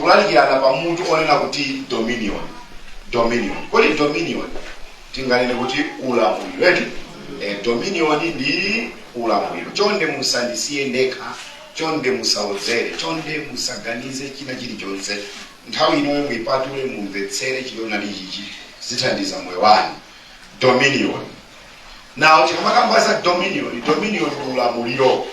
tikulalikirana pa mutu onena kuti dominion. Kodi dominion tinganene kuti ulamuliro, right? Dominion ndi ulamuliro. Chonde musandisiye ndekha, chonde musaodzere, chonde musaganize china chilichonse. Nthawi inoyo mwipatule mumvetsere chiliona lichichi zithandiza moyo wanu. Dominion. Now tikamakamba dominion ulamuliro.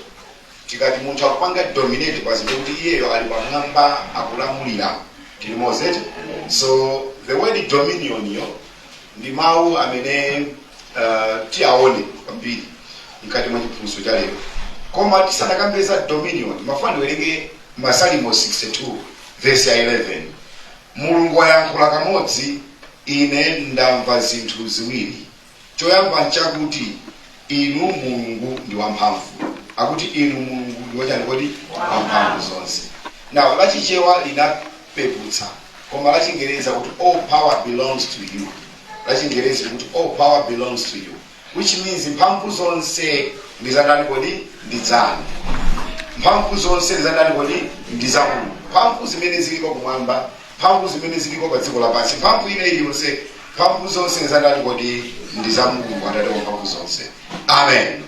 Tikati munthu akupanga dominate kwa zinthu kuti iyeyo ali pamwamba akulamulira tilimozeti. So the word dominion yo ndi mawu amene tiaone kwambiri mkati mwa chiphunzitso cha lero. Koma tisanakambeza dominion mafani werenge Masalimo 62 verse 11. Mulungu wayankhula kamodzi, ine ndamva zinthu ziwiri. Choyamba nchakuti inu Mulungu ndi wamphamvu. Akuti inu Mulungu ndi wachani kodi wamphamvu zonse. Now lachichewa linapeputsa, koma lachingereza kuti all power belongs to you. Lachingereza kuti all power belongs to you, which means mphamvu zonse ndi zandani kodi ndi zanu. Mphamvu zonse ndi zandani kodi ndi za Mulungu. Mphamvu zimene ziliko kumwamba, mphamvu zimene ziliko pa dziko lapansi, mphamvu ine iliyonse, mphamvu zonse ndi zandani kodi ndi za Mulungu Atate wa mphamvu zonse. Amen.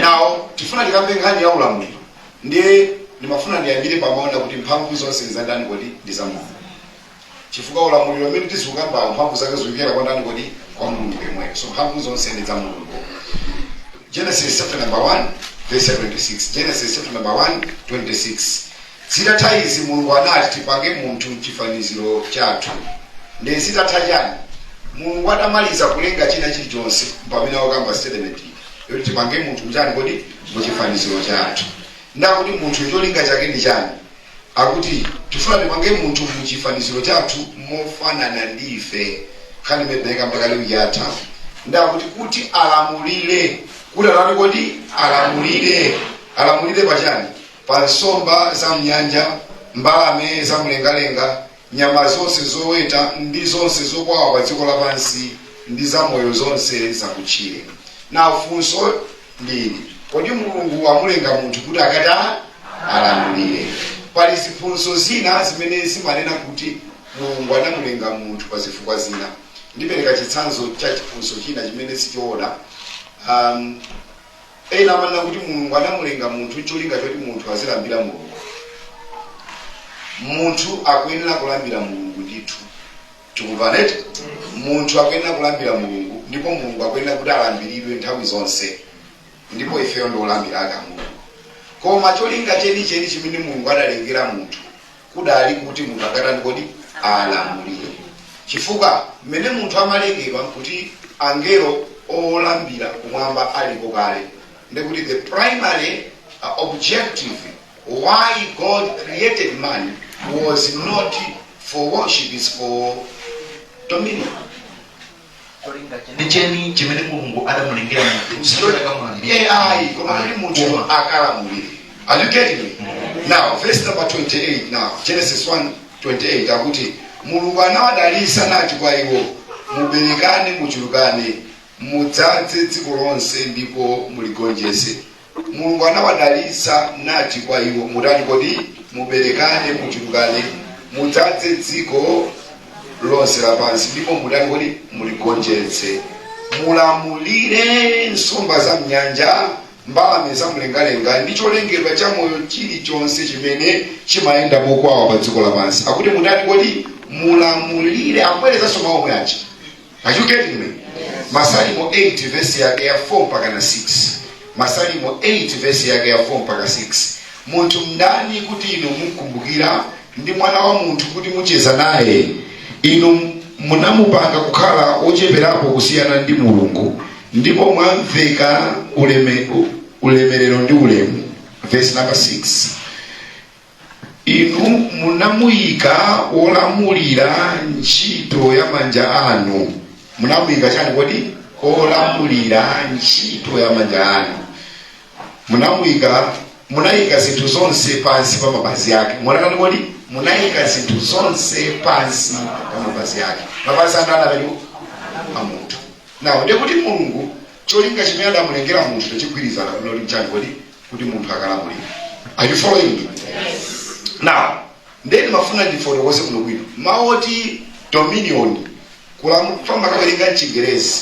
Now tifuna tikambe nkhani ya ulamuliro. Ndiye ndimafuna ndiyambire pamaona kuti mphamvu zonse ndi zandani kodi ndi za Mulungu. Chifukwa ulamuliro umene tizikamba mphamvu zake zikuyera kwa ndani kodi kwa Mulungu yemweyo. So mphamvu zonse ndi za Mulungu. Genesis chapter number 1 verse 26. Genesis chapter number 1:26. Zitatha izi Mulungu anati tipange munthu m'chifaniziro chathu. Ndi zitatha chani? Mulungu atamaliza kulenga china chilichonse pamene wakamba statement yoti tipange munthu mchani kodi m'chifaniziro chathu. Ndakuti munthu cholinga chake ndi chani? Akuti tifuna tipange munthu m'chifaniziro chathu mofanana ndife. Khani mebeka mpaka leo yatha. Ndakuti kuti alamulire. Kuti alani kodi alamulire pachani? Pa nsomba za mnyanja, mbalame za mlengalenga, nyama zonse zoweta ndi zonse zokwawa pa dziko lapansi ndi za moyo zonse zakutchire. Na funso ndili, kodi Mulungu amulenga munthu kuti akati alamulire? Pali ziphunzitso zina zimene zimanena kuti Mulungu anamulenga munthu pa zifukwa zina. Ndipereka chitsanzo cha chiphunzitso china chimene sichoona. Ena amanena kuti Mulungu anamulenga munthu cholinga choti munthu azilambira Mulungu. Munthu akuyenera kulambira Mulungu ndithu. Tikumvaneti? Munthu akuyenera kulambira Mulungu, ndipo Mulungu akuyenera kuti alambiridwe nthawi zonse. Ndipo ifeyo ndi olambira aka Mulungu. Koma cholinga chenicheni chimene Mulungu adalengera munthu kudali kuti munthu akatani kodi alamulire. Chifukwa mmene munthu amalengedwa kuti angelo olambira kumwamba aliko kale. Ndekuti the primary objective why God created man was not for worship, is for dominion. Nicheni chimene Mulungu adamulengera munthu. Koma kuti munthu akalamulire. Are you getting me? Now verse number 28 now. Genesis 1:28 akuti Mulungu anawadalitsa nati kwa iwo, muberekane muchulukane, mudzadze dziko lonse ndipo muligonjetse. Mulungu anawadalitsa nati kwa iwo, mutani kodi muberekane muchulukane, mudzadze dziko lonse lapansi ndipo mutani kodi muligonjetse. Mulamulire nsomba za mnyanja, mbalame za mlengalenga ndi cholengedwa cha moyo chilichonse chimene chimayenda mokwawa pa dziko lapansi. Akuti mutani kodi mulamulire. Akubwereza soma omwe achi. Are you getting me? Masalimo 8 verse yake ya 4 mpaka na 6. Masalimo 8 verse yake ya 4 mpaka 6. Munthu mndani kuti inu mukumbukira, ndi mwana wa munthu kuti mucheza naye. Inu munamupanga kukhala ocheperapo kusiyana ndi Mulungu, ndipo mwamveka ulemerero ndi ulemu. Verse number 6. Inu munamuyika wolamulira ntchito ya manja anu. Munamuyika chani kodi? Olamulira ntchito ya manja anu. Munayika zinthu zonse pansi pa mapazi yake. Mwanakani kodi? Munayika zinthu zonse pansi pa mapazi yake. Mapazi anu anapelu a munthu. Now ndikuti Mulungu cholinga chimene adamulengera munthu chachigwirizana noli mchani kodi kuti munthu akalamulira. Are you following me? Yes. Now Ndeni mafuna ndifotokoze kuno bwino maoti dominion kufamba kawerenga mchingerezi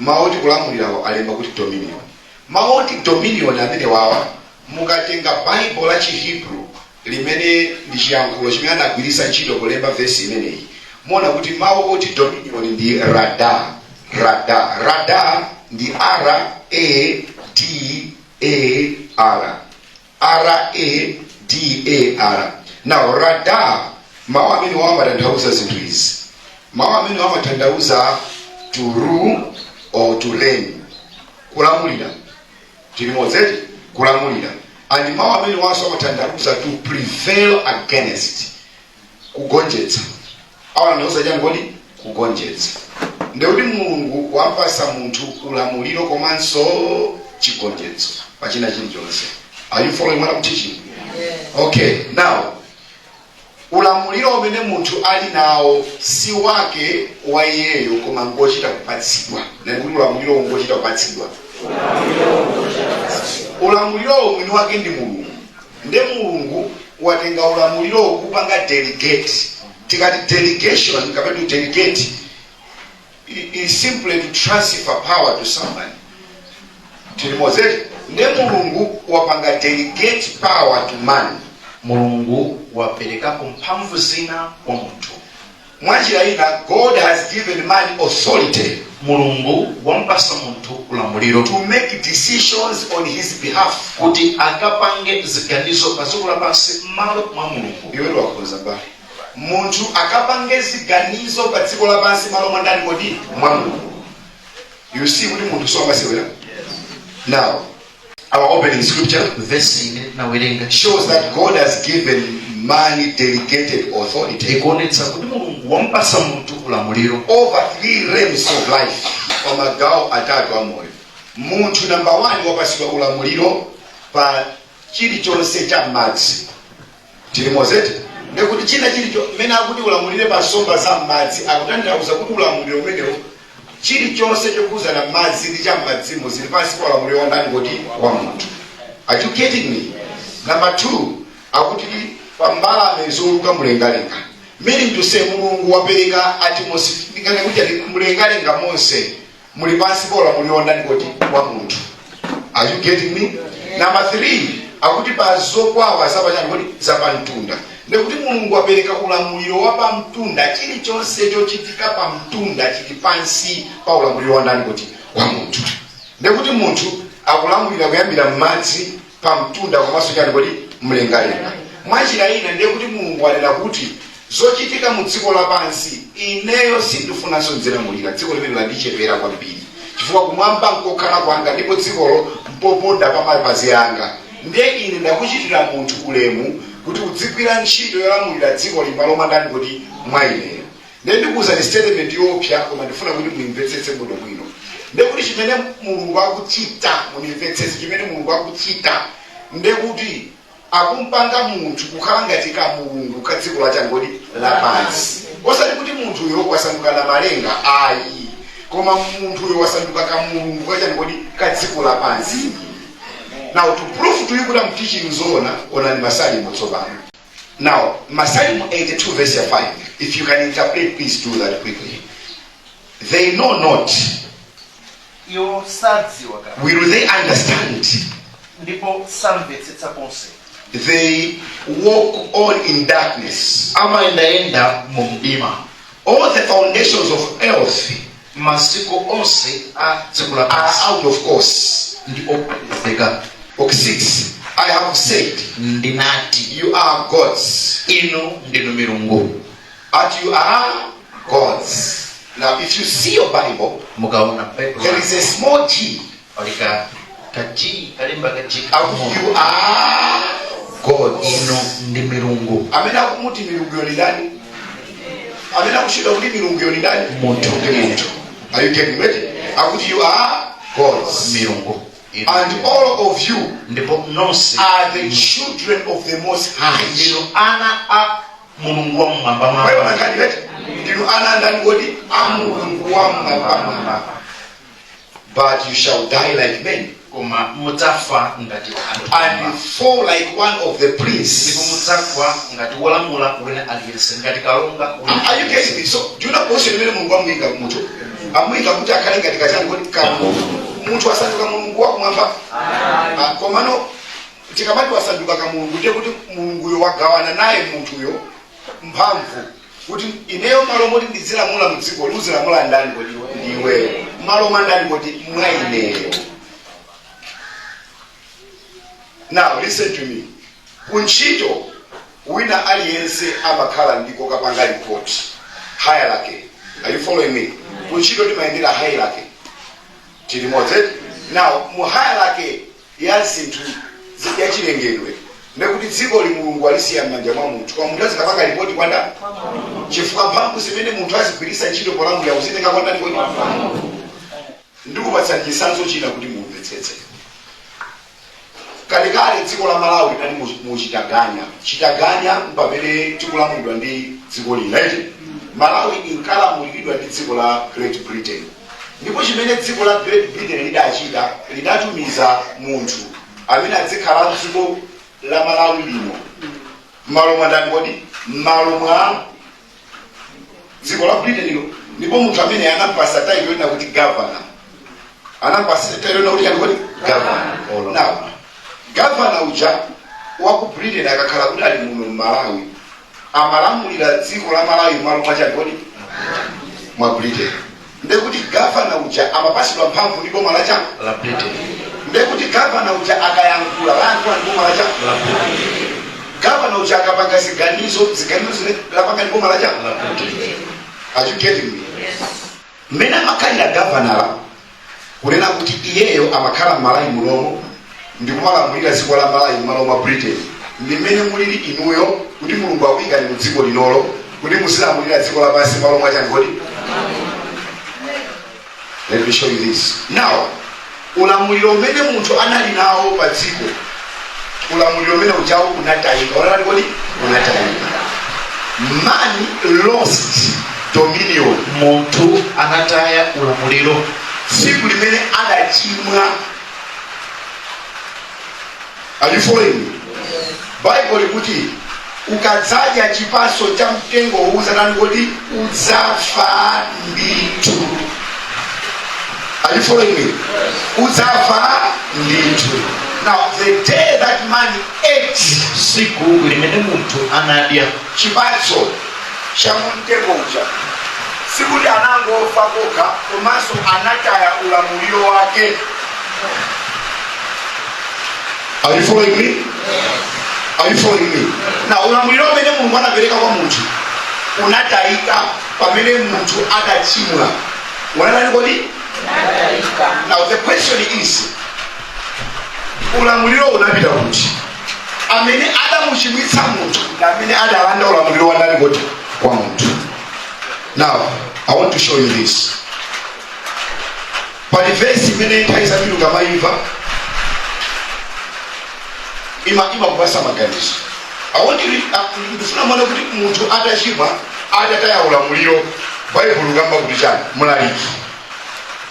maoti kulamulirawo alemba kuti dominion. Maoti dominion amene wawa mukatenga Bible la Chihebrew limene ndi chiyankhulo chimene anagwiritsa ntchito kulemba vesi imeneyi muona kuti mawu oti dominion ndi rada. Rada ndi R-A-D-A-R. R-A-D-A-R. Now rada mawu amene wamatanthauza zinthu izi. Mawu amene wamatanthauza to rule or to reign, kulamulira. Tilimozeti kulamulira. And mawu amene wanso wamatanthauza to prevail against, kugonjetsa. Awa ndauza jangoli kugonjetsa. Ndeuti Mulungu wampasa munthu ulamuliro komanso chigonjetso pachina chilichonse. Are you following what I'm teaching? Yes. Okay, now ulamuliro umene munthu ali nawo si wake wa iyeyo koma ngochita kupatsidwa. Ndikuti ulamuliro ngochita kupatsidwa. Ulamuliro mwini wake ndi Mulungu. Nde Mulungu watenga ulamuliro kupanga delegate. Tikati delegation kapena to delegate is simply to transfer power to somebody. Tilimozeti nde Mulungu wapanga delegate power to man. Mulungu waperekapo mphamvu zina kwa munthu. Mwanjira ina God has given man authority. Mulungu wampasa munthu ulamuliro To make decisions on his behalf. kuti akapange ziganizo paziko lapansi m'malo mwa Mulungu. Iwe wakoza bali. Munthu akapange ziganizo pa dziko lapansi malo mwandani kodi mwa Mulungu. You see kuti munthu so amasewera. Now our opening scripture Verse nawerenga shows that God has given man delegated authority ikuonetsa kuti Mulungu wampasa munthu ulamuliro over 3 realms of life. Kwa magawo atatu amoyo. Munthu number 1 wapasidwa ulamuliro pa chilichonse cha madzi. Tilimozeti ndekuti china chilicho mena akuti ulamulire pa nsomba za madzi akutanthauza kuti ulamuliro umenewo chilichonse chokuza na madzi ndi cha madzimo zili pansi pa ulamuliro wa ndani kodi wa munthu. Are you getting me? Number 2 akuti pa mbalame zoluka mlengalenga. Meaning to say Mulungu wapereka atmosphere kuti mlengalenga monse muli pansi pa ulamuliro wa ndani kodi wa munthu. Are you getting me? Number 3 akuti pa zokwawa zapachani kodi zapamtunda. Ndekuti Mulungu wapereka ulamuliro wa pamtunda chilichonse chochitika pamtunda chili pansi pa ulamuliro wa ndani kodi wa munthu. Ndekuti munthu akulamulira kuyambira m'madzi pamtunda komanso chani kodi mlengalenga. Mwanjira ina ndekuti Mulungu anena kuti zochitika mu dziko lapansi ineyo sindifunanso nzilamulira. Dziko limene landichepera kwambiri chifukwa kumwamba nkokhala kwanga ndipo dzikolo mpoponda pa mapazi anga. Ndiye ine ndakuchitira munthu ulemu kuti udzigwira ntchito yolamulira dziko limbalo mandani kuti mwa ineyo. Ndiye ndikuuza ni statement yopya koma ndifuna kuti muimvetsetse bwino bwino. Ndiye kuti chimene Mulungu akuchita muimvetsetse chimene Mulungu akuchita ndiye kuti akumpanga munthu kukhala ngati ka Mulungu ka dziko lachani kodi lapansi. Osati kuti munthuyo wasanduka na malenga ayi koma munthuyo wasanduka ka Mulungu kachani kodi ka dziko lapansi. Now to prove to you that I'm teaching zona on Masalimo tsopano. Now Masalimo 82 verse 5. If you can interpret, please do that quickly. They know not. Will they understand? They walk on in darkness. amayendaenda mu mdima. All the foundations of earth Maziko onse a dziko are lapansi out of course. ndi opezeka. Okay, 6. I have said, Ndinati you are gods. inu ndinu milungu. And you are gods. Now, if you see your Bible, Mukaona Bible there is a small g. olika kachi kalimba kachi You are gods. inu ndi milungu. Amena kumuti milungu yoni ndani? Amena kushida kuti milungu yoni ndani? Munthu. Are you getting ready? Akuti you are gods. Milungu. And all of you ndipo nonse are the children of the Most High. ndinu ana a mulungu wa mmwamba Wewe mwamba. unakalileta? Ndinu ana ndani kodi? Mulungu wa mmwamba. But you shall die like men. koma mudzafa ngati and fall like one of the ndipo priests. mudzagwa ngati wolamula wina aliyense ngati kalonga wina Are you getting me? So do you know position imene Mulungu amuyika munthu? Amuyika kuti akhale ngati kachani kuti munthu asanduka mulungu wakumwamba. Komano tikamati wasanduka ka mulungu ndiye kuti mulunguyo wagawana naye munthuyo mphamvu kuti ineyo malo moti ndizilamula mdziko luzilamula ndani kodi ndiwe malo mandani kodi mwa ineyo. Now listen to me. Kunchito wina aliyense amakhala ndiko kapanga report hierarchy. Are you following me? Kunchito timayendera hierarchy. Tilimodzi. Now mu hierarchy ya zinthu zachilengedwe nekuti dziko li mulungu alisiya m'manja mwa munthu kwa munthu azikapanga report kwanda chifukwa mphamvu zimene munthu azigwiritsa ntchito polamulira uzitenga kwandani kodi ndikupatsani chitsanzo china kuti mumvetsetse. Kalekale dziko la Malawi linali muchitaganya pamene tikulamulidwa ndi dziko lina. Malawi inkalamulidwa ndi dziko la Great Britain. Ndipo chimene dziko la Great Britain lidachita lidatumiza munthu amene adzikhala dziko la Malawi lino malo mwandani kodi malo mwa dziko la Britain lino. Ndipo munthu amene anampasa title ina kuti governor. Anampasa title ina kuti kodi governor. Now governor uja wa ku Britain akakhala kuti ali muno Malawi amalamulira dziko la Malawi malo mwachani kodi mwa Britain. Ndekuti governor uja amapasidwa mphamvu ndipo malacha la Britain. Ndekuti governor uja akayankhula bayankhula ndipo malacha la Britain. Governor uja akapanga ziganizo zine lapanga ndipo malacha la Britain. Are you getting me? Yes. Mena makhalira governor kunena kuti iyeyo amakhala Malawi mulomo ndikumalamulira dziko la Malawi malo mwa Britain. Ndimene mulili inuyo kuti mulungu akuyika mu dziko linolo kuti muzilamulira dziko lapansi malo mwachani kodi. Let me show you this. Now, ulamuliro umene munthu anali nawo pa dziko, ulamuliro umene ujawo unatayika. Unatayika kodi? Unatayika. Man lost dominion. Munthu anataya ulamuliro tsiku limene adachimwa. Are you following me? Bible likuti ukadzadya chipatso cha mtengo uwuzanani kodi udzafa ndithu. Are you following me? Udzafa ndithu. Now the day that man ate siku limene munthu anadya chipatso cha mtengo uja sikuti anangofa kokha komanso anataya ulamuliro wake. Are you following me? Are you following me? Now ulamuliro umene mulungu anapereka kwa munthu unatayika pamene munthu adachimwa. Unatayika kodi? Now the question is, ulamuliro unapita kuti amene adamuchimwitsa munthu amene adalanda ulamuliro wandani kodi kwa munthu. Now I want to show you this. Pali verse imene nthaisa mitu kamaimva ima kupasa maganizo. I want you ndifuna mwana kuti munthu atachimwa adataya ulamuliro. Bible likamba kuti chani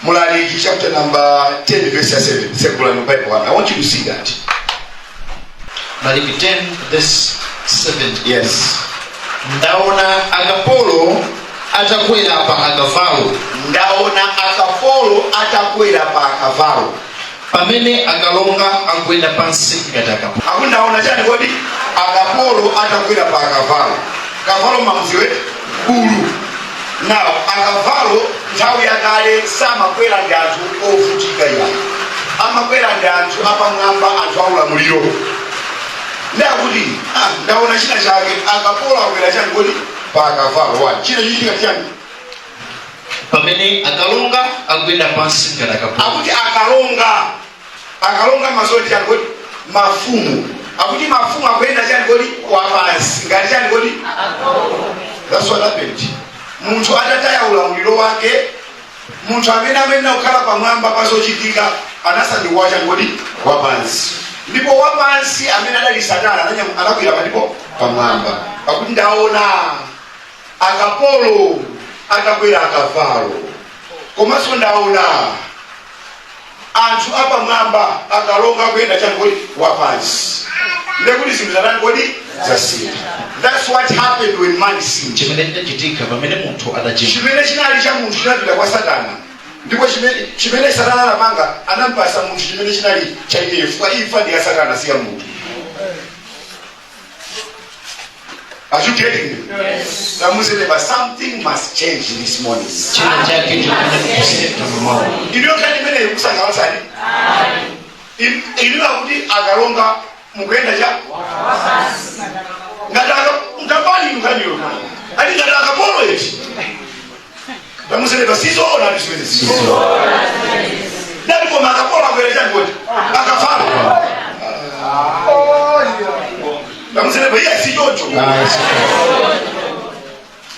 Mulaliki chapter number 10 verse 7. Secular Bible 1. I want you to see that. Maliki 10 verse 7. Yes. Ndaona akapolo atakwera pa akavalo. Ndaona akapolo atakwera pa akavalo. Pamene akalonga akwenda pansi ngati akapolo. Akundaona chani kodi? Akapolo atakwera pa akavalo. Kavalo mamziwe bulu. Now akavalo nthawi yakale samakwera ndi anthu ovutika ina. Amakwera ndi anthu apamwamba anthu aulamuliro. Ndakuti ndaona china chake akapolo akwera chani kodi pa akavalo wani. China chichitika chani? Pamene akalonga akwenda pansi ngati akapolo. Akuti akalonga mazoti chani kodi mafumu. Akuti mafumu akwenda chani kodi wapansi ngati chani kodi akapolo. That's what happened. Munthu atataya ulamuliro wake, munthu amene ukhala pamwamba pazochitika anasanduka chani kodi wapansi. Ndipo wapansi amene adali Satana anakwera ndipo pamwamba. Akuti ndaona akapolo atakwera akavalo. Komanso ndaona anthu apamwamba akalonga kuyenda changoti wapansi ndekuti zinthu zatani kodi zasintha. That's what happened when man sinned. chimene chinachitika pamene munthu adachimwa. Chimene chinali cha munthu chinapita kwa Satana, ndipo chimene Satana anapanga anampasa munthu chimene chinali cha iye, chifukwa imfa ndi ya Satana si ya munthu. Are you getting me? Yes. But something must change this morning. china chake chikukusenta mamawa. Iliyo kani mene kusangalasani? Iliyo kuti akalonga mukenda cha? Ngataka ngabani mkanyo. Ali ngataka polo eti. Tamusele basizo ona bisiweze sizo. Ndani kwa makapolo kwele changu eti. Akafala. Tamusele baya sijojo.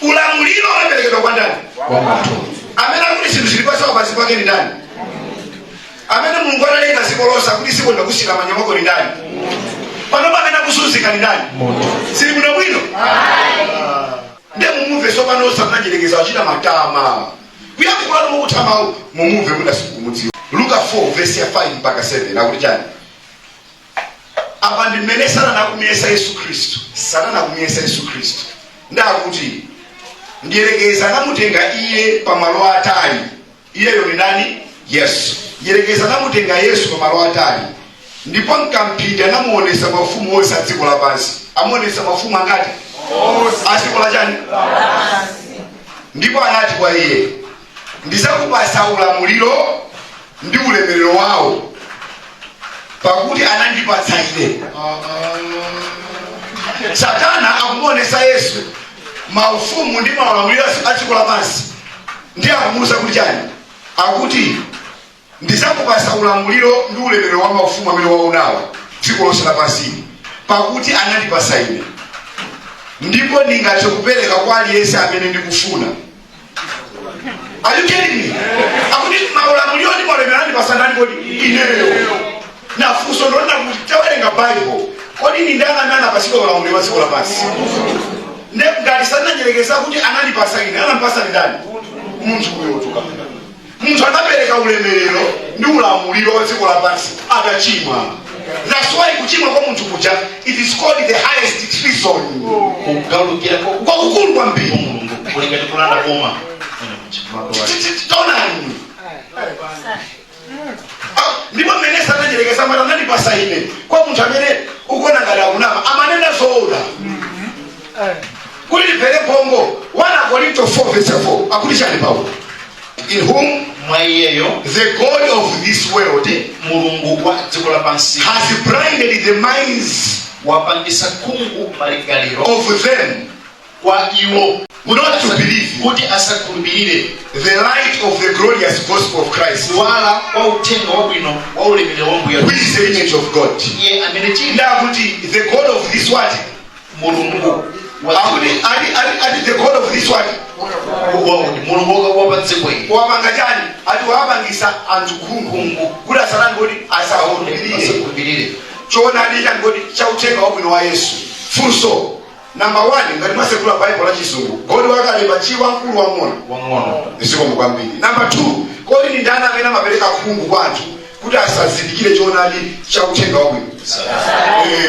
Ulamuliro unapelekezwa kwa ndani. Kwa mtu. Amena kuti sinthu zilikuwa sawa basi pake ni ndani. Amene Mulungu analenga sikolosa kuti sikonda kushika manyamako ni ndani. Panopa amene kusuzika ni ndani. Sili muno bwino. Ndiye mumuve sopano osamanjelekeza wachita matama. Kuyakula mukutama mumuve muda siku mudziwa. Luka 4 verse 5 mpaka 7 nakuti chani. Apa ndi mmene Satana akumuyesa Yesu Kristu. Satana akumuyesa Yesu Kristu. Ndakuti ndiyerekeza namutenga iye pamalo atali. Iyeyo ni nani? Yesu. Yerekeza namutenga Yesu pamalo atali. Ndipo nkampinda namuonesa mafumu onse a dziko lapansi. Amuonesa mafumu angati? Asiko la chani? Ndipo anati kwa iye, ndizakupasa ulamuliro ndi ulemerero wawo, pakuti anandipatsa ine. Satana akumuonesa Yesu maufumu ndi maulamuliro a dziko lapansi. Ndiye akumuuza kuti chani? Akuti ndizakupasa ulamuliro ndi ulemerero wa maufumu amene waunawa dziko lonse lapansi, pakuti anandipatsa ine. Ndipo ndingathe kupereka kwa aliyense amene ndikufuna. Are you getting me? Akuti maulamuliro ndi maulemerero andipatsa ndani kodi? Ineyo. Nafunso ndona kuti tawerenga Bible. Kodi ni ndani amene anapatsidwa ulamuliro wa dziko lapansi? Ngati sananyerekeza kuti anandipatsa ine, anampatsa ndani? Munthu uyo tuka. Munthu anapereka ulemerero ndi ulamuliro wa dziko lapansi atachimwa. That's why kuchimwa kwa munthu kuja, it is called the highest treason. Kugalukira kwa ukulu kwa mbili. Kulingana kulanda koma. Tonani. Ndipo mmene sananyerekeza mara anandipatsa ine. Kwa munthu amene ukona ngati akunama amanena zoona. Kuli lipele pongo 1 Korinto 4 verse 4 akuti chani Paulo? In whom the God of this world Mulungu wa dziko lapansi has blinded the minds wapangisa kungu maligaliro of them kwa iwo not to believe kuti asakhulupirire the light of the glorious gospel of Christ, wala wa uthenga wabwino wa ulemerero wa Mbuye, who is the image of God. Ye amene chili Ndakuti the God of this what? Mulungu ati the God of this what? Mulungu wa padziko ili wapanga chani? Ati wapangisa anthu khungu kuti asalani kuti asakhulupirire. Choona adita ngoti cha uthenga wabwino wa Yesu. Funso number 1 ngati mwasekula Bible la Chizungu, God wakalemba chiwa mkulu wang'ono isiko mukwambiri. Number 2, kodi ni ndani amene amapereka khungu kwa anthu kuti asazindikire choonadi cha uthenga wabwino?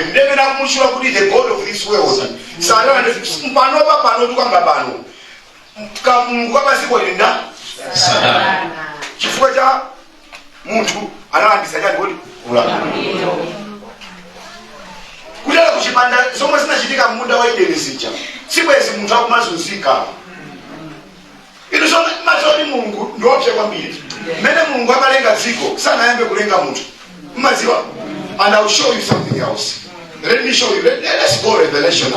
Ndemena kumutchula kuti the God of this world. Satana mpano pano tukamba pano Mulungu kwa padziko ili nda Satana. Chifukwa cha munthu analandisa chani kodi ulamuliro. Kudala kuchipanda zomwe zinachitika munda wa Edeni zija, sibwezi munthu akumazunzika. Ino zomwe mazoni Mulungu ndiopsa kwambiri. Mmene Mulungu amalenga dziko sanayambe kulenga munthu. Mmaziwa? And I will show you something else. Let me show you. Let's go Revelation.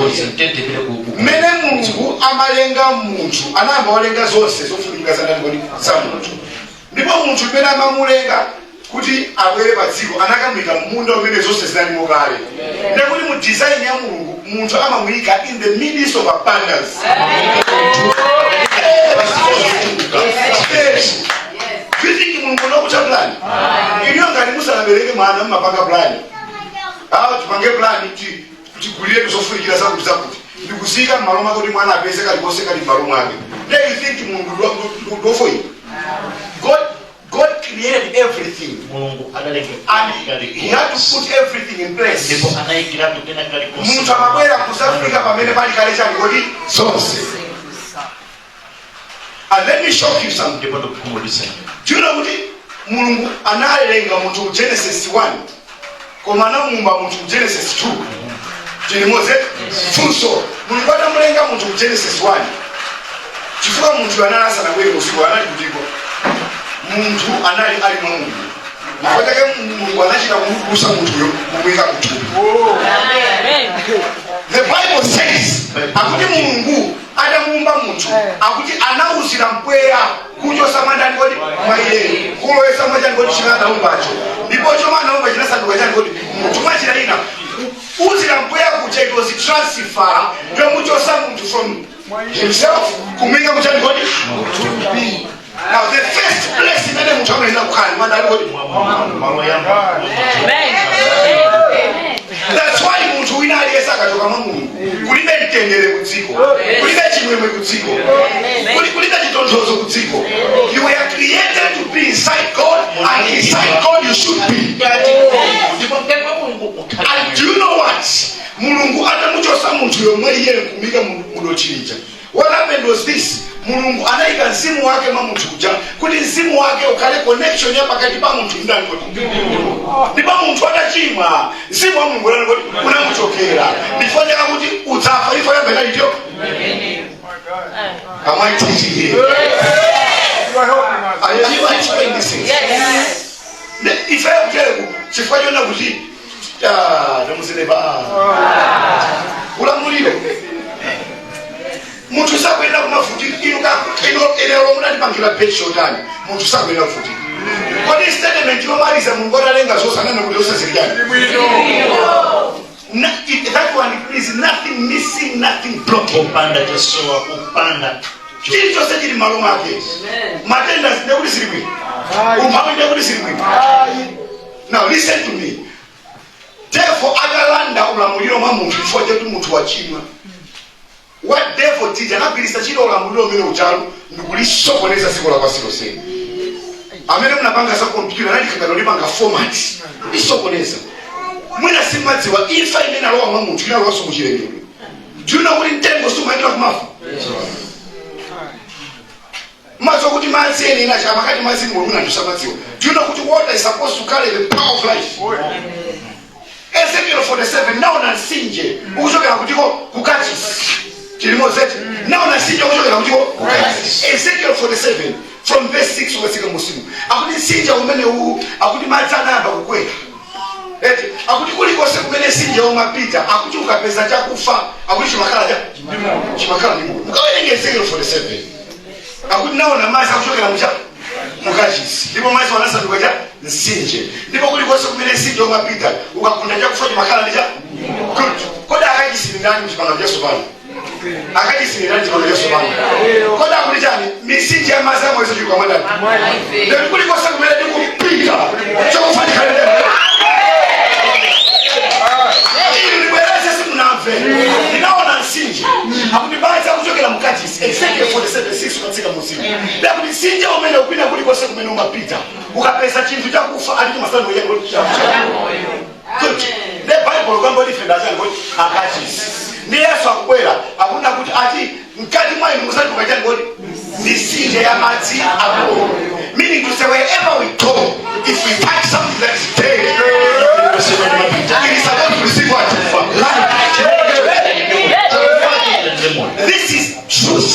Mmene Mulungu amalenga munthu anayamba walenga zonse zofunika za ndani kodi za munthu. Ndipo munthu mmene amamulenga kuti abwere pa dziko anakamwika munda umene zonse zinalimo kale. Ndekuti mu design ya Mulungu munthu amamuyika in the midst of abundance. Vizingi Mulungu nokucha plan. Iliyo ngati musanabereke mwana mmapanga plan. Tupange plan tikulie tuzofunikira zakuti zakuti. Ndikusika mmalo mwake kuti mwana apeze kalikonse kali mmalo mwake. Do you think Mulungu do for you? God created everything. And he had to put everything in place. Muntu amabwera kusafika pamene pali kale chani kodi sonse. And let me shock you something. Do you know what Mulungu analenga muntu Genesis 1 koma anamuumba muntu Genesis 2. Chilimoze funso Mulungu anamulenga muntu Genesis 1 chifukwa muntu analasa na kweli usiku anali kutiko muntu anali ali Mungu Mfotake Mungu anachika kukusa muntu yo kumweka kutu. Amen. The Bible says akuti Mulungu adamuumba muntu akuti anauzira mpweya kuchosa mandani kodi maile kuloesa majani kodi chikana umbacho ndipo choma naomba chinasa ndo kajani kodi muntu machira ina uzira mpweya kucha it was transfer ndio muchosa muntu from himself kumweka mchani kodi to be. Now the first place in the muntu anaenda kukani mandani kodi that's why muntu wina aliyesa katoka Mungu kulibe mtendere kudziko kulibe chimwemwe kudziko kulibe chitondozo kudziko. You were created to be inside God, and inside God you should be. And do you know what? Mulungu atamuchosa muntu yomwe iye kumika mudochiricha. What happened was this: Mulungu anaika mzimu wake mamuntu kuja kuti mzimu wake ukale connection ya pakati pa muntu ndani kodi ndipo muntu atachimwa mzimu wa Mulungu ndani kodi unamuchokera ndifanya kuti utsafa ifo ya bela ndio. Am I teaching here? Are you explaining this? Yes. If I am telling you chifanya na kuti ndamuzeleba ulamulile muntu sakwenda kumafutiki ino muna ndipangira pesho tani muntu sakwenda kufutiki kodi statement yomaliza Mulungu analenga zosanana kuti osazirikani that one is nothing missing, nothing broken. Upanda Joshua upanda chili chose chili malo make matenda ndekuli silimwi umphawi ndekuli silimwi. Now listen to me. Therefore akalanda ulamuliro mwa muntu chifukwa choti muntu wachimwa. What therefore did anagwirisa chilo ulamuliro umene uchalo ndikulisokoneza siku la pasilose amene munapanga za kompyuta nalikagalo lipanga format isokoneza mwina simadziwa imfa imene alowa mwa muntu inalowaso muchilengedwe. Do you know kuti mtengo sumaendera kumafa? Mazo kuti madzi ene inacha makati madzi mulungu ndisamadziwa. Do you know kuti water is supposed to carry the power of life? Ezekiel 47 naona nsinje ukuchokera kutiko kukati chilimo zetu naona nsinje ukuchokera kutiko kukati. Ezekiel 47 from verse 6 ukasika musimu akuti nsinje umene huu akuti madzi anayamba kukwera eti akuti kulikose kumene nsinje umapita akuti ukapeza chakufa akuti chimakhala ndi Mulungu. Mukawerenge Ezekiel 47 akuti naona madzi akuchokera mukachisi ndipo madzi wanasanduka cha nsinje ndipo kulikose kumene nsinje umapita ukakunda chakufa chimakhala ndi cha good. Kodi akachisi ndani mchipanga cha sopano akachisi ndani mchipanga cha sopano kodi akuti chani misinje ya madzi amwezo chikwa mwadani ndipo kulikose kumene ndikupita chakufa chikalende ninaona nsinje akuti madzi akuchokera mukachisi. Ezekiel 47:6 ukatsika musimu ndakuti nsinje umene upita kulikose kumene umapita ukapeza chinthu chakufa ali chimasanu yengo good. The Bible kwamba defenda zangu akachisi ni Yesu akwera akuna kuti ati mkati mwa inu musanduka chani ngoti nsinje ya madzi ako, meaning to say wherever we go if we touch something that is dead it is supposed to receive what? Life. This is truth.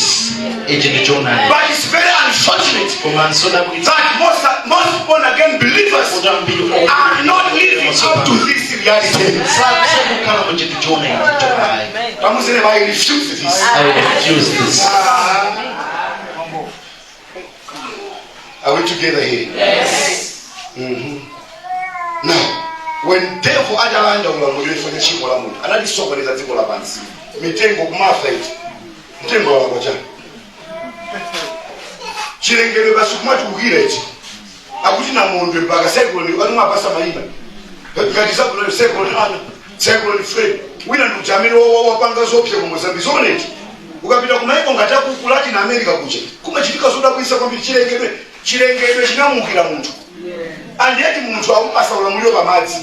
But it's very unfortunate that most born again believers are not living up to this reality. I refuse this. Are we together here? Yes. Now, when devil ajalanda ulamuliro fanya chiko la Mungu analisokoneza dziko la pansi mitengo kumafa iti mtengo wa kocha chilengedwe basi kumati ukira iti akuti na mondwe mpaka sekolo ni wanu mapasa maina ngati sakolo sekolo ana sekolo ni friend wina ndo jamini wapanga zopya kwa Mozambique zone iti ukapita kumaiko ngataku kulati na America kuche kumachitika zoda kuisa kwa chilengedwe chinamukira muntu andiyeti munthu akupasa ulamuliro pamadzi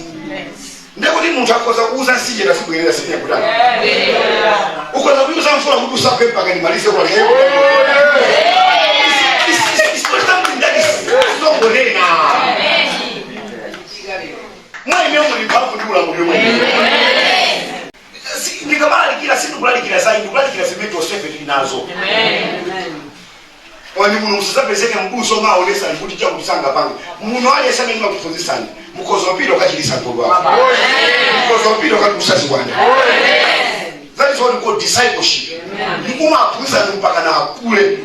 ndekuti munthu akhoza kuuza nsinje tasibwerera sinye kutani ukhoza kuuza mfula kuti usaphe mpaka nimalize kwaleo isongonena mwaime muli mphamvu ndi ulamuliro mwene ndikamalikira sindikulalikira zaidi ndikulalikira zimene tosefe tili nazo wani muno musazapezeke mbuso maonesa kuti chakutisanga pange muno aliyesa mene makufunzisani mukozopiro kachilisa ngolwa mukozopiro kakusazi wanda that is what we call discipleship ndikumaphunzisa mpaka na akule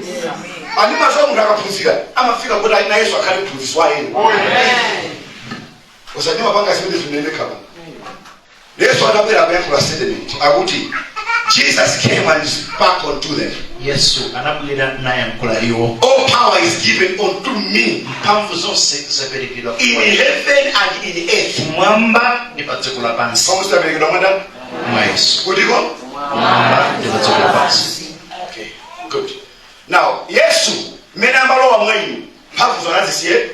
ani mazo mundu akaphunzira amafika kuti na Yesu akhale mphunzisi wa yena usanyuma panga zimene zineneka baba Yesu anabwera kuyankhula statement akuti Jesus came and spoke unto them. Yesu anabwera nayankhula iwo. All power is given unto me. Mphamvu zonse zaperekedwa in heaven and in earth. Mwamba ndi pa dziko lapansi. Mphamvu zaperekedwa mwanda mwa Yesu. Kutiko? Mwamba ndi pa dziko lapansi. Okay, good. Now, Yesu mene ambalowa mwainu mphamvu zonazisiye?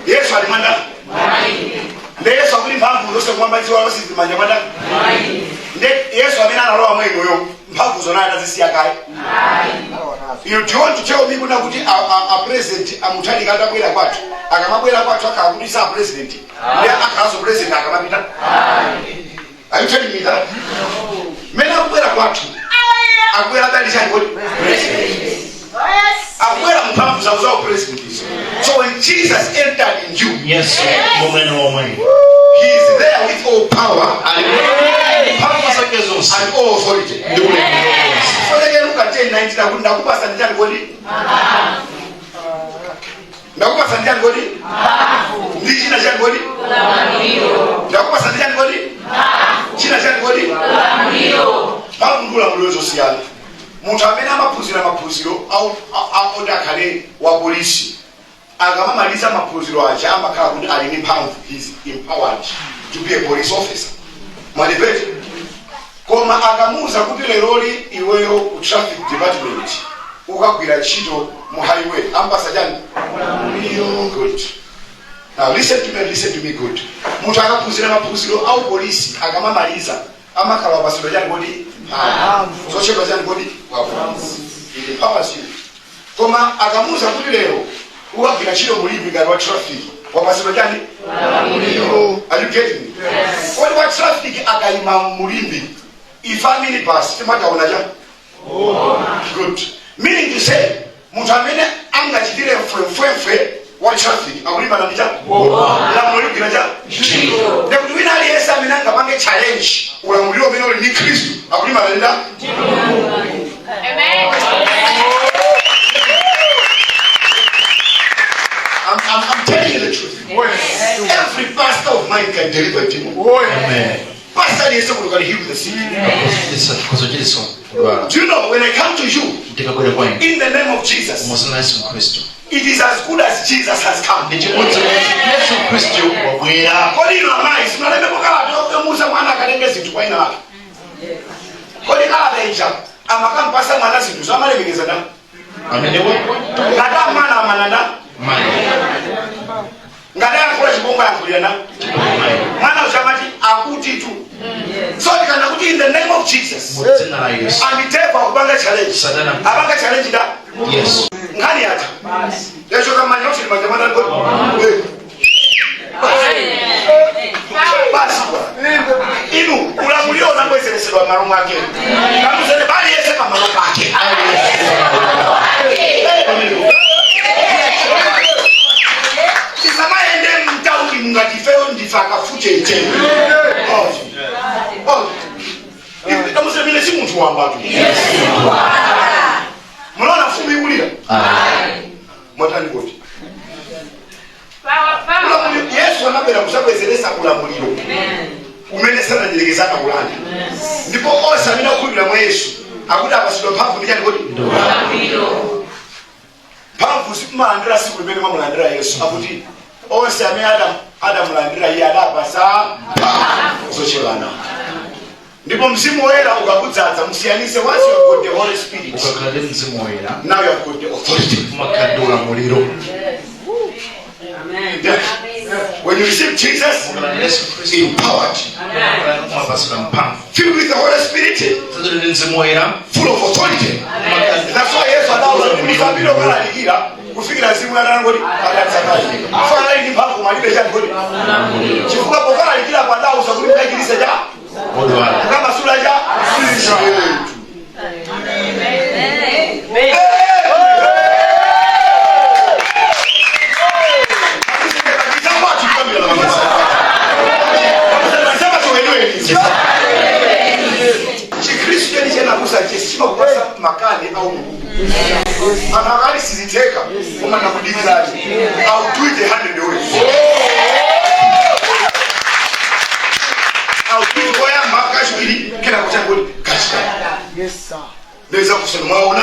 Yesu alimanda? Nde Yesu akuli mphamvu zose kumwamba ziwa wasi zimanja mwanda? Nde Yesu amene analowa mwainu yo mphamvu zonazisiya kai? You want to tell me kuna kuti a president amutani kata bwera kwatu akamabwera kwatu akakudisa president nde akazo president akamapita? Are you telling me that? Mena kubwera kwatu akwera dali chani kodi president akwera mphamvu za uzao president. So when Jesus entered in you, yes, he is there with all power and all authority. So they look at 10:19 nakupasa ndani kodi nakupasa ndani kodi ndi china chani kodi nakupasa ndani kodi china chani kodi bakundula mulozo siyana munthu amene amaphunziro au ndakhale wa polisi akamamaliza maphunziro aja amakhala kuti ali ndi mphamvu, is empowered to be a police officer. Mwalipete koma akamuza kuti leroli iweyo ku traffic department ukagwira ntchito mu highway ampasa jani good. Now listen to me good. Munthu akaphunzira maphunziro au polisi akamamaliza amakhala wapasiro jani kodi so cheko jani kodi wafunzi it empowers you. Koma akamuza kuti lero ukagwira ntchito mulipi ngati wa traffic wapasiro jani are you getting me? Yes. What about traffic akaima mulimbi ifamily pass timataona ja good, meaning to say munthu amene angachitire mfwemfwe wa traffic akulimba na ndicha ulamuliro ja ndekuti wina aliyesa amene angapange challenge ulamuliro umene uli ndi Khristu akulimba na ndida. Amen. I'm telling you the truth. Every pastor of mine can deliver a demon. Amen. Pastor is able to heal the sick. Do you know when I come to you in the name of Jesus, it is as good as Jesus has come. Ngada yakula chibongo yakulana mwana ushamati akuti tu. So kana kuti in the name of Jesus amitepa kubanga challenge abanga challenge da yes ngani ata yeso kama nyosi mazamana ngo basi inu ulamulio na kwezeresedwa marumu yake kamuzene bali yese kama marumu yake Isamaende mtauni mungatifeo ndifaka fute ite. Ndamuse vile si mtu wamba tu. Mnaona fumi ulira? Mwatani koti. Yesu anabera kusabwezeresa ulamuliro. Umene sana nyelegezana ulanda. Ndipo osa mina kubira mwa Yesu. Akuti abasidwa mphamvu ndijani koti? Ulamuliro. Mphamvu simulandira siku limene mwamulandira Yesu. Akuti onse amene adamulandira iye adapasa zochewana. ndipo mzimu woyera ukakudzaza musiyanise once you have got the Holy Spirit ukakhala mzimu woyera now you have got the authority umakhala ulamuliro. when you receive Jesus empowered filled with the Holy Spirit full of authority. That's why Yesu anaulizabilo kalalikira kufikira simu yanangoti akatsakali fana ili mpaka malibe cha ngoti chifuka pokalalikira kwa dawa usakuli mkajilise ja kama sura ja Chikristo ni chena kusa chesima kupasa makani au makani siziteka kuma na kudikirati au do it 100 ways au do it kwa ya makashikili kena kuchangoli kashika. Yes sir. Neza kusema mwaona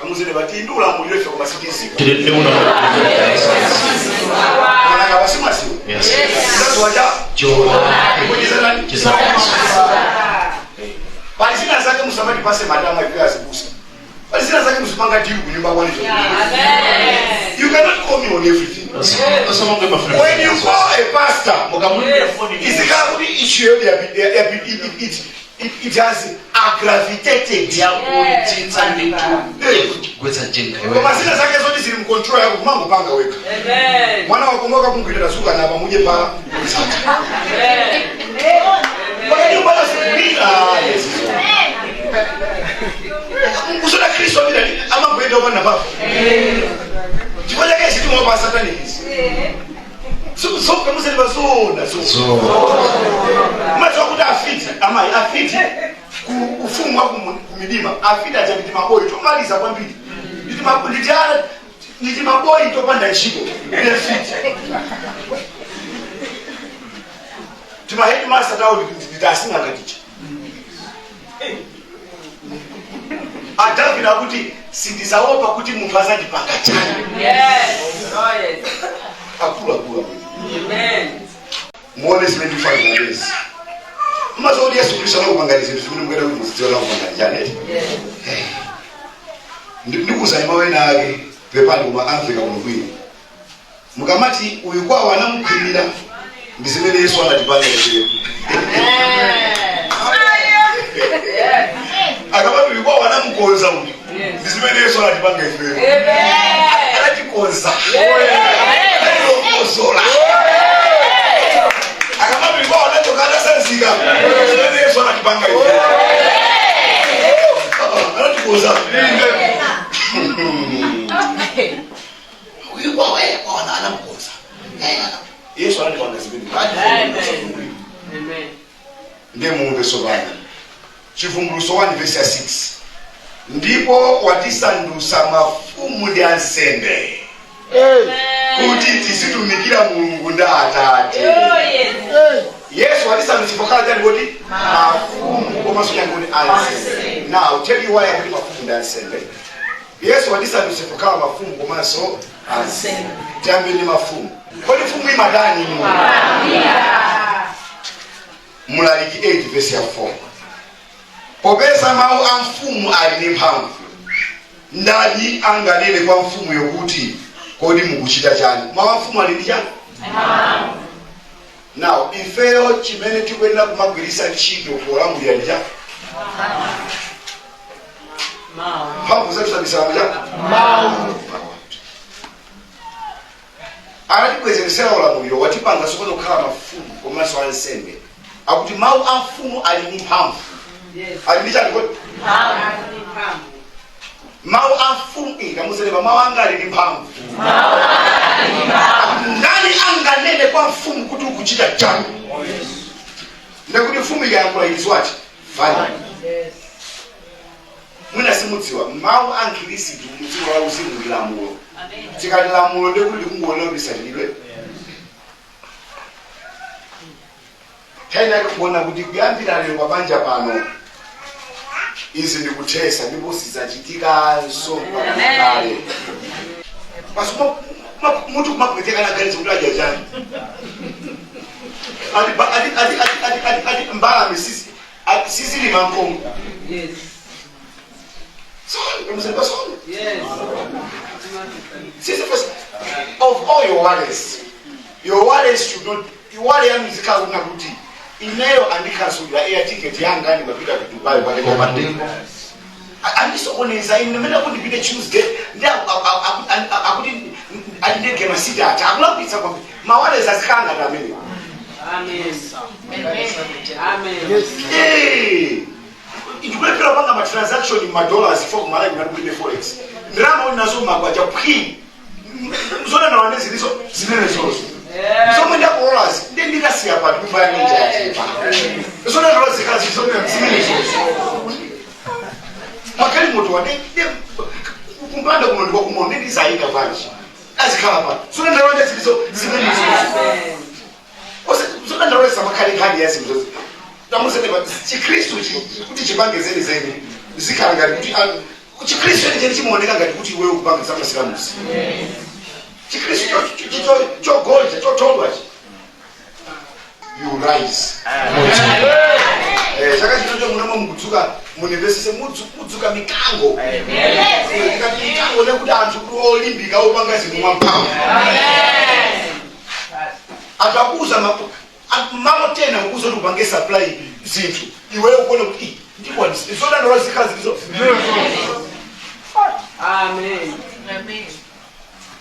kamuzene batindula mulire fyo kwa sikisi Kile una Manaka wasimasi. Yes. That's waja. Palisina zake musamadi pase madama ikiwa asibusa. Palisina zake musipanga diu kunyumba wani zote. You cannot call me on everything. When you call a pastor, it's the kind of issue it has aggravated. Kwa zina zake zote zili mcontrol yako kumango panga weka. Mwana wakumoka Mungu itasuka na pamoja pa. Kwa hiyo bwana sikiliza. Usona Kristo bila ama kwenda bwana baba. Jikoja kesi tu mwa Satani hizi. So kama sasa bazona so. Macho kuda afiti ama afiti kufumwa kumidima afiti acha midima boy to maliza kwa mbili. Midima boy to panda shiko. Ile afiti. Tuma headmaster dawo litasinga ngaticha. Adavina kuti sindizaopa kuti muntu azandipanga chani. Yes. Oh yes. Akula. Amen. Muone zimene ndifanya lezi. Mazodi Yesu Kristo anakupangaliza zimene mungada kuti muzidziwa na kupanga chani. Yes. Ndikuza imawe nake pepani kuma Africa kunokwini. Mukamati uyu kwa wanamukhimira ndizimene Yesu anatipanga lezi. Akabatu ulikuwa wanamukonza uyu. Ndizimene Yesu anatipanga lezi. Anatikonza. Anatikonzola. Akabatu ulikuwa wanatokana sanzika. Ndizimene Yesu anatipanga lezi. Anatikonza. Ulikuwa wewe wanamukonza. Yesu anatipanga lezi. Amen. Ndiye muumbe sobana. Chivumbuluso 1 verse 6. Ndipo watisandusa mafumu ndi ansembe. Kuti tisitumikira Mulungu nda Atate. Yesu watisandusa pokala tani kuti mafumu koma sonya kuti ansembe. Now tell you why I mafumu ndi ansembe. Yesu watisandusa pokala mafumu koma so ansembe. Jambe ni mafumu. Kodi fumu imadani ni Mulaliki 8 verse 4. Popeza mawu a mfumu ali ndi mphamvu. Ndani anganene kwa mfumu yokuti kodi mukuchita chani? Mawu a mfumu ali ndi chani? Now, ifeyo chimene tikuyenera kumagwirisa ntchito polamulira ndi chani? Mphamvu zathu zabisala chani? Anatibwezeresera ulamuliro watipanga sokoza kukhala mafumu komanso ansembe. Akuti mawu a mfumu ali ndi mphamvu. Ali ndi chani kodi? Mawu a mfumu ngamuzeleba mawu anga ali ndi mphamvu. Ndani anganene kwa mfumu kuti ukuchita chani? Ndekuti mfumu ikayankhula izwati fine. Mwina simudziwa mawu a Khristu mudziwa wa uzimu ndi lamulo. Tikati lamulo ndekuti kungoona kuti salidwe. Tena kuona kuti kuyambira lero pabanja pano izi ndikuthesa ndipo sizachitika so kale. Basi mutu kumapweteka na gari zokuti ajajani. ati mbalame sisi ni mankongo. Yes. Sorry, I'm saying sorry. Yes. Sisi first of all your worries should not worry ya muzika unakuti inayo andika sura air ticket yanga ni mapita Dubai pale kwa mademo. Anisokoneza inemenda kundipita Tuesday ndio akuti andike masita akulapita kwa mawale zasikanga na mimi. Amen. Amen. Yes. Ndikulepera panga ma transaction in dollars for mara ngakule forex. Ndrama unazoma kwa japhi. Zona na wanezi lizo zinene zozo. So mwenda dollars ndika si hapa Dubai nje. Zona na wanezi kazi zona zinene zozo. Makali moto wade kumpanda kumondwa kumonde ndizaika vanji. Azikhala hapa. Zona na wanezi lizo zinene zozo. Zona na wanezi makali kali yasi mzozo. Tamusene ba Chikristo kuti chibangezeni zeni zikanga kuti Chikristo ndiye chimoneka ngati kuti wewe ukubanga za Islamus. Chikristo cho gold cho tolwa. You rise. Chaka chinocho munamo mukudzuka munivesise mudzuka mikango. Ngati mikango nekuti anthu olimbika opanga zinthu mwamphamvu. Atakuza mama tena ukuzo tupange supply zinthu iwewe ukone kuti ndiko izona ndo zikazi lizo. Amen. Amen.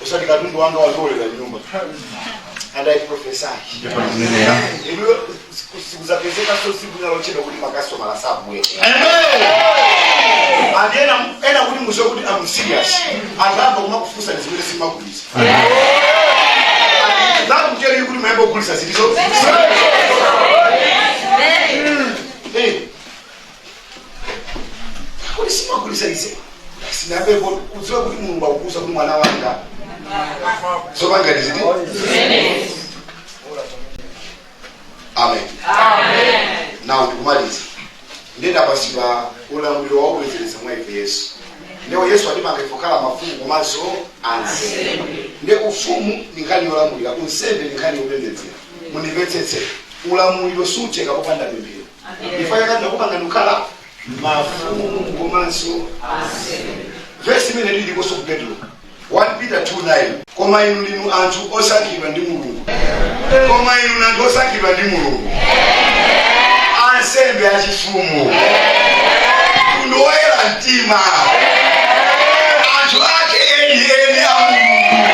Usati katundu wanga walole la nyumba andai professor ilo sikuzapezeka so siku nalochenda kuti makaso mara sabu wewe. Amen. Ena kuti muzo kuti I'm serious azamba kuma kufusa nizimile simakulisa. That mjeri yukuli maembo kulisa zilizo. Kuli sima kulisa ise. Sinabe uziwe kuti mungu wakukusa kuti mwana wanga. So banga nizidi? Amen. Amen. Now tukumaliza. Ndenda basiba ulamuliro wa uwezereza mwefe Yesu. Leo Yesu alima angefokala mafumu komanso ansembe. Nde ufumu ningali olamulira unsembe ningali obembedzera. Munivetsetse ulamuliro suteka popanda pemphero. Ifanya kati nakupanga nukala mafumu komanso ansembe. Verse imene lili koso ku Petro 1 Peter 2:9. Koma inu ndinu anthu osankhidwa ndi Mulungu. Koma inu ndinu osankhidwa ndi Mulungu. Ansembe achifumu. Kunoera mtima. Anthu ake eni a Mulungu.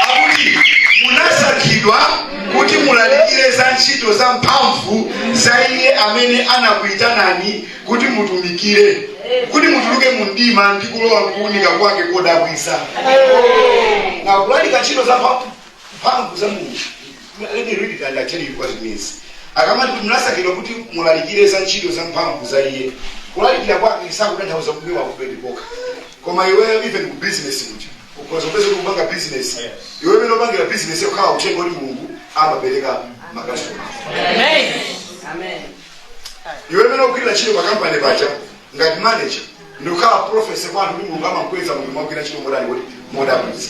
Akuti munasankhidwa kuti mulalikire za ntchito za mphamvu za iye amene anakuyitanani kuti mutumikire. Kuti mutuluke mu mdima ndi kulowa kuwunika kwake kodabwitsa. Na kulalika ntchito za mphamvu za Mulungu. Let me read it and I tell you what it means. Akamati munasankhidwa kuti mulalikire za ntchito za mphamvu za iye. Kulalikira kwake sakutanthauza kubiwa kupedipoka. Koma iweyo even ku business kuti ukoza pesa kupanga business. Iwewe meno bangira business ukhala uthenga kuti Mulungu amapereka makastoma. Amen. Amen. Iwewe meno ukira ntchito pa company pacha ngati manager ndikhala professor kwa anthu kuti Mulungu amakweza Mulungu mwakira ntchito modali kuti modabwitsa.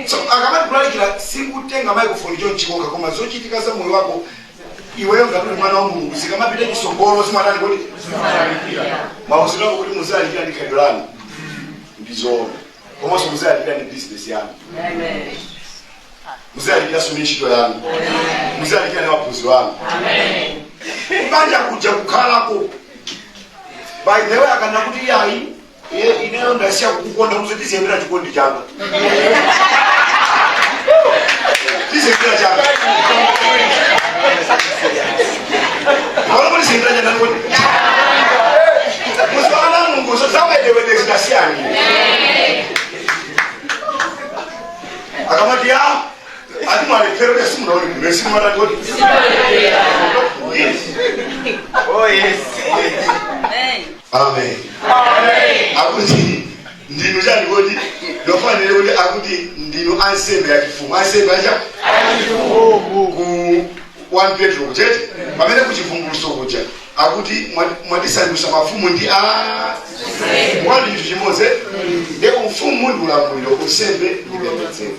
So akamati kulalikira sikutenga microphone chonchikoka koma zochitika za moyo wako iweyo ngati mwana wa Mulungu zikamapita chisogolo simatani kuti mauziro yako kuti muzalikira ndi khairo lanu ndizoona komanso muzalikira ndi business yanu. Amen. Muzalikira so ntchito yanu. Muzalikira ndi maphunziro yanu. Amen. Banja kuja kukhalako by the way akana kuti yayi ineyo ndasiya kukukonda kuzotizembera chikondi changa. Tizembera changa. Wala muri sindra jana ngoni. Musana Mungu so sawa de zidasiani. Akamati ya atimale pero yasimu naoni mesimu mara ngoni. Oh yes. Amen. Amen. Akuti ndinu jani ngoni ndofanele kuti akuti ndinu ansembe yachifumu. Ansembe acha ku 1 Petro kuchete pamene kuchivumbuluso kuja akuti mwatisandutsa mafumu ndi mwandi chinthu chimodzi ndi ufumu ndi ulamuliro unsembe ndi pembedzero.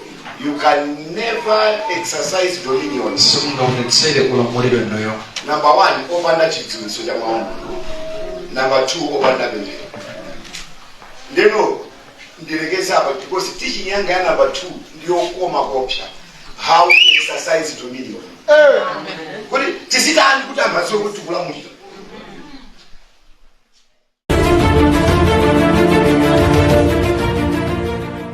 you can never exercise dominion. simungaonetsere ulamuliro inoyo. Number 1, opanda chidziwitso cha mawu. Number 2, opanda pemphero. Ndeno ndirekeza apa because teaching yanga ya number 2 ndiyo koma kopya. How to exercise dominion. Kuti tisitani kuti ambaziwe kuti kulamulira.